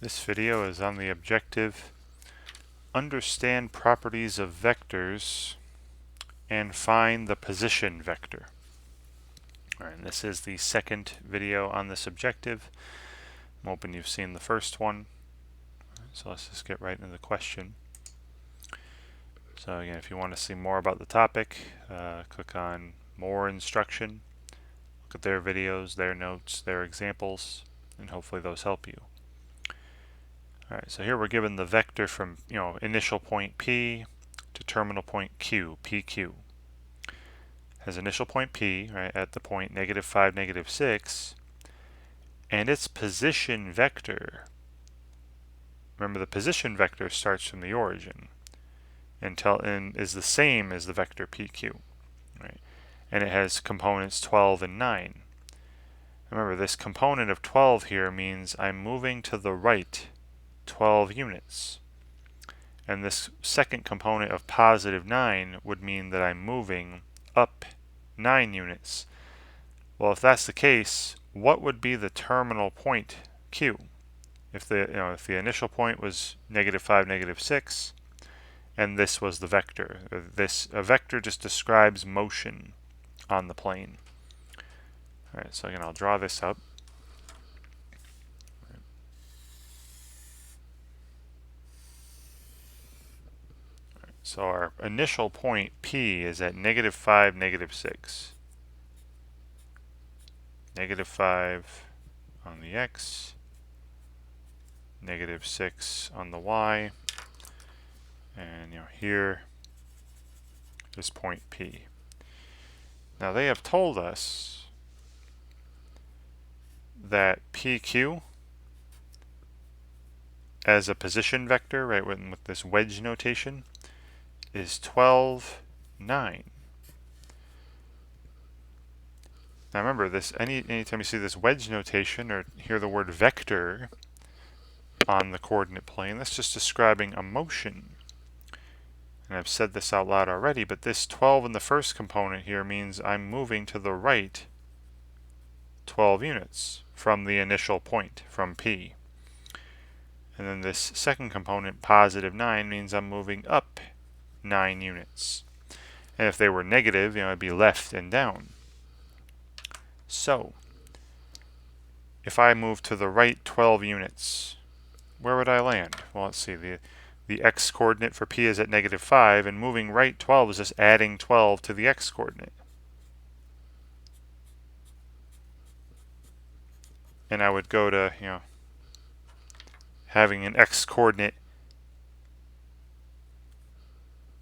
This video is on the objective understand properties of vectors and find the position vector. Alright, and this is the second video on this objective. I'm hoping you've seen the first one. So let's just get right into the question. So again, if you want to see more about the topic, click on more instruction, look at their videos, their notes, their examples, and hopefully those help you. Alright, so here we're given the vector from initial point P to terminal point Q, PQ. Has initial point P, right, at the point -5, -6, and its position vector. Remember, the position vector starts from the origin and is the same as the vector PQ, right? And it has components 12 and 9. Remember, this component of 12 here means I'm moving to the right 12 units. And this second component of +9 would mean that I'm moving up 9 units. Well, if that's the case, what would be the terminal point Q? If the initial point was -5, -6, and this was the vector. A vector just describes motion on the plane. Alright, so again, I'll draw this up. So our initial point P is at -5, -6. -5 on the X, -6 on the Y, and here is point P. Now they have told us that PQ as a position vector, right, with this wedge notation, is 12, 9. Now remember, this anytime you see this wedge notation or hear the word vector on the coordinate plane, that's just describing a motion. And I've said this out loud already, but this 12 in the first component here means I'm moving to the right 12 units from the initial point, from P. And then this second component, +9, means I'm moving up 9 units. And if they were negative, it'd be left and down. So, if I move to the right 12 units, where would I land? Well, let's see. The x coordinate for P is at -5, and moving right 12 is just adding 12 to the x coordinate. And I would go to, having an x coordinate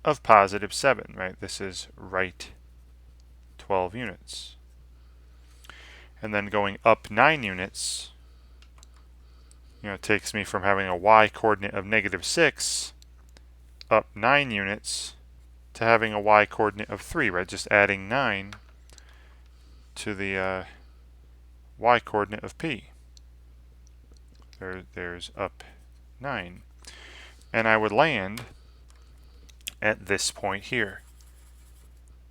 of +7, right? This is right 12 units. And then going up 9 units, takes me from having a y coordinate of -6 up 9 units to having a y coordinate of 3, right? Just adding 9 to the y coordinate of P. There's up 9. And I would land at this point here.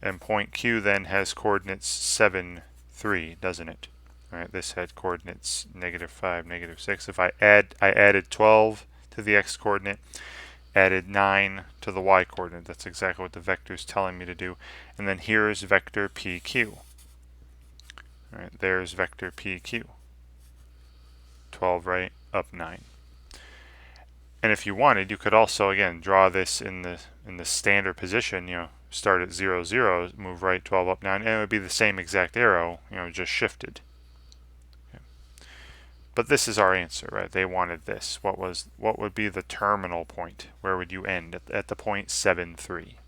And point Q then has coordinates 7, 3, doesn't it? All right, this had coordinates -5, -6. If I added 12 to the x coordinate, added 9 to the y coordinate. That's exactly what the vector is telling me to do. And then here is vector PQ. All right, there's vector PQ. 12 right, up 9. And if you wanted, you could also again draw this in the standard position. Start at 0, 0, move right 12 up 9, and it would be the same exact arrow, just shifted. Okay. But this is our answer, right? They wanted this. What would be the terminal point? Where would you end at the point 7, 3?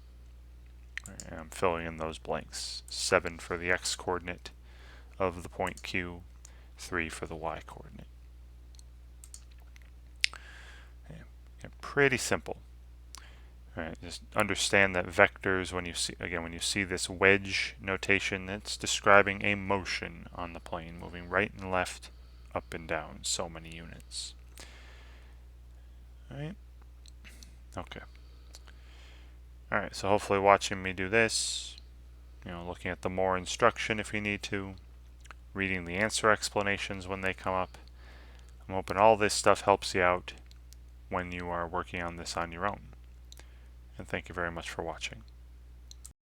Right, and I'm filling in those blanks. 7 for the x coordinate of the point Q, 3 for the y coordinate. Pretty simple. All right, just understand that vectors, when you see this wedge notation, it's describing a motion on the plane, moving right and left, up and down, so many units. All right. Okay. All right. So hopefully, watching me do this, looking at the more instruction if you need to, reading the answer explanations when they come up, I'm hoping all this stuff helps you out when you are working on this on your own. And thank you very much for watching.